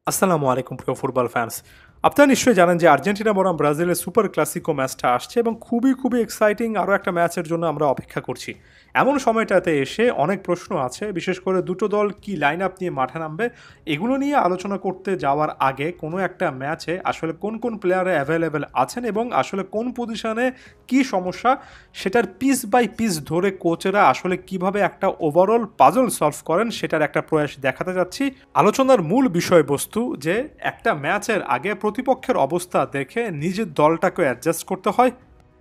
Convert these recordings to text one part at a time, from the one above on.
আসসালামু আলাইকুম প্রিয় ফুটবল ফ্যান্স। আপনারা নিশ্চয়ই জানেন যে আর্জেন্টিনা বনাম ব্রাজিলের সুপার ক্লাসিকো ম্যাচটা আসছে এবং খুবই এক্সাইটিং আরও একটা ম্যাচের জন্য আমরা অপেক্ষা করছি। এমন সময়টাতে এসে অনেক প্রশ্ন আছে, বিশেষ করে দুটো দল কি লাইন আপ নিয়ে মাঠে নামবে এগুলো নিয়ে আলোচনা করতে যাওয়ার আগে কোনো একটা ম্যাচে আসলে কোন প্লেয়ারে অ্যাভেলেবেল আছেন এবং আসলে কোন পজিশনে কি সমস্যা সেটার পিস বাই পিস ধরে কোচেরা আসলে কিভাবে একটা ওভারঅল পাজল সলভ করেন সেটার একটা প্রয়াস দেখাতে যাচ্ছি। আলোচনার মূল বিষয়বস্তু যে একটা ম্যাচের আগে প্রতিপক্ষের অবস্থা দেখে নিজের দলটাকে অ্যাডজাস্ট করতে হয়।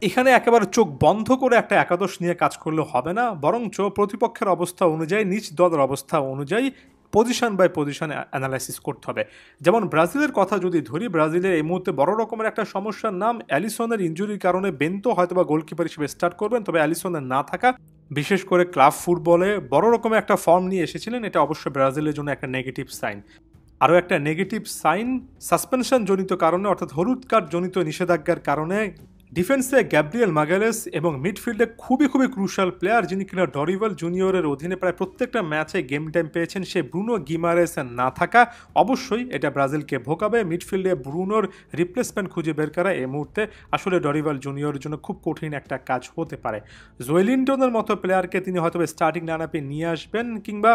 এখানে একেবারে চোখ বন্ধ করে একটা একাদশ নিয়ে কাজ করলে হবে না, বরঞ্চ প্রতিপক্ষের অবস্থা অনুযায়ী নিজ দলের অবস্থা অনুযায়ী পজিশন বাই পজিশন অ্যানালাইসিস করতে হবে। যেমন ব্রাজিলের কথা যদি ধরি, ব্রাজিলের এই মুহূর্তে বড় রকমের একটা সমস্যার নাম অ্যালিসনের ইনজুরির কারণে বেন্তো হয়তোবা গোলকিপার হিসেবে স্টার্ট করবেন, তবে অ্যালিসনের না থাকা বিশেষ করে ক্লাব ফুটবলে বড় রকমের একটা ফর্ম নিয়ে এসেছিলেন, এটা অবশ্যই ব্রাজিলের জন্য একটা নেগেটিভ সাইন। আরও একটা নেগেটিভ সাইন সাসপেনশন জনিত কারণে অর্থাৎ হলুদ কার্ড জনিত নিষেধাজ্ঞার কারণে ডিফেন্সে গ্যাব্রিয়েল মাগালেস এবং মিডফিল্ডে খুবই ক্রুশাল প্লেয়ার যিনি কিনা ডরিভাল জুনিয়রের অধীনে প্রায় প্রত্যেকটা ম্যাচে গেম টাইম পেয়েছেন, সে ব্রুনো গিমারেসের না থাকা অবশ্যই এটা ব্রাজিলকে ভোগাবে। মিডফিল্ডে ব্রুনোর রিপ্লেসমেন্ট খুঁজে বের করা এই মুহূর্তে আসলে ডরিভাল জুনিয়রের জন্য খুব কঠিন একটা কাজ হতে পারে। জোয়েলিন্টনের মতো প্লেয়ারকে তিনি হয়তো স্টার্টিং লাইনআপে নিয়ে আসবেন, কিংবা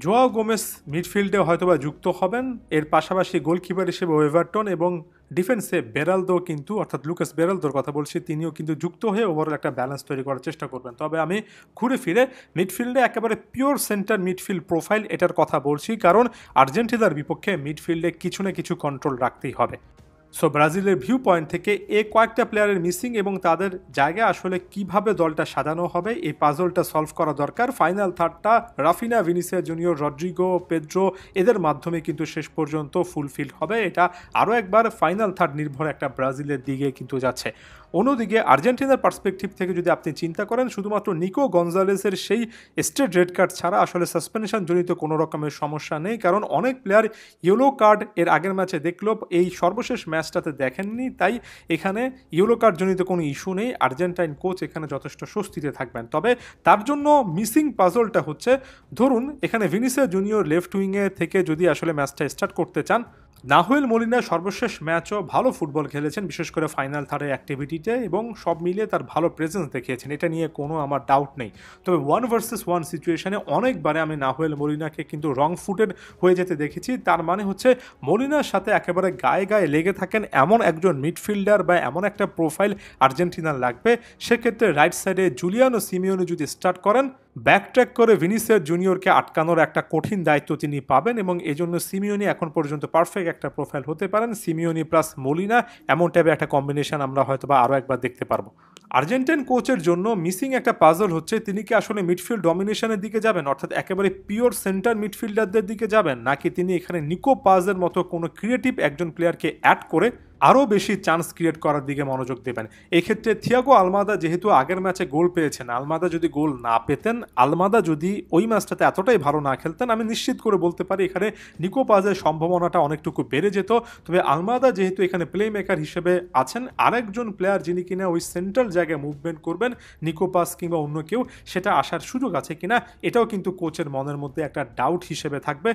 জোয়াও গোমেস মিডফিল্ডে হয়তোবা যুক্ত হবেন। এর পাশাপাশি গোলকিপার হিসেবে ওয়েভারটন এবং ডিফেন্সে বেরালদো কিন্তু অর্থাৎ লুকাস বেরালদোর কথা বলছি, তিনিও কিন্তু যুক্ত হয়ে ওভারঅল একটা ব্যালেন্স তৈরি করার চেষ্টা করবেন। তবে আমি ঘুরে ফিরে মিডফিল্ডে একেবারে পিওর সেন্টার মিডফিল্ড প্রোফাইল এটার কথা বলছি, কারণ আর্জেন্টিনার বিপক্ষে মিডফিল্ডে কিছু না কিছু কন্ট্রোল রাখতেই হবে। সো ব্রাজিলের ভিউ পয়েন্ট থেকে কয়েকটা প্লেয়ারের মিসিং এবং তাদের জায়গায় আসলে কিভাবে দলটা সাজানো হবে এই পাজলটা সলভ করা দরকার। ফাইনাল থার্ডটা Raphinha, Vinicius Junior, Rodrigo, Pedro এদের মাধ্যমে কিন্তু শেষ পর্যন্ত ফুলফিল হবে। এটা আরও একবার ফাইনাল থার্ড নির্ভর একটা ব্রাজিলের দিকে কিন্তু যাচ্ছে। অন্যদিকে আর্জেন্টিনার পার্সপেক্টিভ থেকে যদি আপনি চিন্তা করেন, শুধুমাত্র নিকো গনজালেসের সেই স্ট্রেট রেড কার্ড ছাড়া আসলে সাসপেনশন জনিত কোনো রকমের সমস্যা নেই, কারণ অনেক প্লেয়ার ইয়েলো কার্ড এর আগের ম্যাচে দেখলো, এই সর্বশেষ ম্যাচটাতে দেখেননি, তাই এখানে ইয়েলো কার্ড জনিত কোনো ইস্যু নেই। আর্জেন্টাইন কোচ এখানে যথেষ্ট স্বস্তিতে থাকবেন। তবে তার জন্য মিসিং পাজলটা হচ্ছে, ধরুন এখানে ভিনিসিয়াস জুনিয়র লেফট উইংয়ে থেকে যদি আসলে ম্যাচটা স্টার্ট করতে চান, নাহুয়েল মোলিনা সর্বশেষ ম্যাচও ভালো ফুটবল খেলেছেন, বিশেষ করে ফাইনাল থার্ডের অ্যাক্টিভিটিতে, এবং সব মিলিয়ে তার ভালো প্রেজেন্স দেখিয়েছেন, এটা নিয়ে কোনো আমার ডাউট নেই। তবে 1 ভার্সেস 1 সিচুয়েশনে অনেকবারে আমি নাহুয়েল মোলিনাকে কিন্তু রং ফুটেড হয়ে যেতে দেখেছি। তার মানে হচ্ছে মোলিনার সাথে একেবারে গায়ে লেগে থাকেন এমন একজন মিডফিল্ডার বা এমন একটা প্রোফাইল আর্জেন্টিনার লাগবে। সেক্ষেত্রে রাইট সাইডে জুলিয়ানো সিমিওনি যদি স্টার্ট করেন, ব্যাকট্র্যাক করে ভিনিসিয়াস জুনিয়রকে আটকানোর একটা কঠিন দায়িত্ব তিনি পাবেন, এবং এজন্য সিমিওনি এখন পর্যন্ত পারফেক্ট একটা প্রোফাইল হতে পারেন। সিমিওনি প্লাস মোলিনা এমন টাইপের একটা কম্বিনেশন আমরা হয়তো বা আরও একবার দেখতে পারবো। আর্জেন্টাইন কোচের জন্য মিসিং একটা পাজল হচ্ছে, তিনি কি আসলে মিডফিল্ড ডমিনেশনের দিকে যাবেন, অর্থাৎ একেবারে পিওর সেন্টার মিডফিল্ডারদের দিকে যাবেন, নাকি তিনি এখানে নিকো পাজের মতো কোনো ক্রিয়েটিভ একজন প্লেয়ারকে অ্যাড করে আরও বেশি চান্স ক্রিয়েট করার দিকে মনোযোগ দেবেন। এক্ষেত্রে থিয়াগো আলমাদা যেহেতু আগের ম্যাচে গোল পেয়েছেন, আলমাদা যদি গোল না পেতেন, আলমাদা যদি ওই ম্যাচটাতে এতটাই ভালো না খেলতেন, আমি নিশ্চিত করে বলতে পারি এখানে নিকো পাজের সম্ভাবনাটা অনেকটুকু বেড়ে যেত। তবে আলমাদা যেহেতু এখানে প্লে মেকার হিসেবে আছেন, আরেকজন প্লেয়ার যিনি কিনা ওই সেন্ট্রাল জায়গায় মুভমেন্ট করবেন, নিকো পাজ কিংবা অন্য কেউ, সেটা আসার সুযোগ আছে কিনা এটাও কিন্তু কোচের মনের মধ্যে একটা ডাউট হিসেবে থাকবে।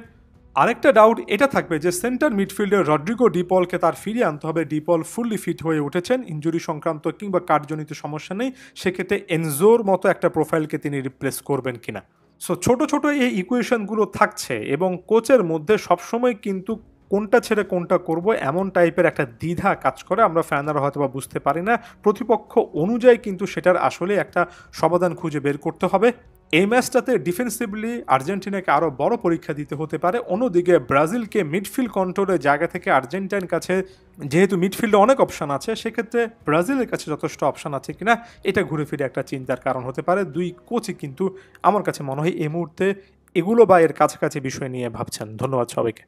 আরেকটা ডাউট এটা থাকবে যে সেন্টার মিডফিল্ডের রড্রিগো ডিপলকে তার ফিরিয়ে আনতে হবে। ডিপল ফুললি ফিট হয়ে উঠেছেন, ইনজুরি সংক্রান্ত কিংবা কার্ডজনিত সমস্যা নেই, সেক্ষেত্রে এনজোর মতো একটা প্রোফাইলকে তিনি রিপ্লেস করবেন কিনা। সো ছোট এই ইকুয়েশনগুলো থাকছে, এবং কোচের মধ্যে সবসময় কিন্তু কোনটা ছেড়ে কোনটা করব এমন টাইপের একটা দ্বিধা কাজ করে, আমরা ফ্যানরা হয়তো বা বুঝতে পারি না। প্রতিপক্ষ অনুযায়ী কিন্তু সেটার আসলে একটা সমাধান খুঁজে বের করতে হবে। এই ম্যাচটাতে ডিফেন্সিভলি আর্জেন্টিনাকে আরও বড় পরীক্ষা দিতে হতে পারে। অন্যদিকে ব্রাজিলকে মিডফিল্ড কন্ট্রোলের জায়গা থেকে আর্জেন্টাইন কাছে যেহেতু মিডফিল্ডে অনেক অপশান আছে, সেক্ষেত্রে ব্রাজিলের কাছে যথেষ্ট অপশান আছে কিনা এটা ঘুরে ফিরে একটা চিন্তার কারণ হতে পারে। দুই কোচই কিন্তু আমার কাছে মনে হয় এই মুহূর্তে এগুলো বা এর কাছাকাছি বিষয় নিয়ে ভাবছেন। ধন্যবাদ সবাইকে।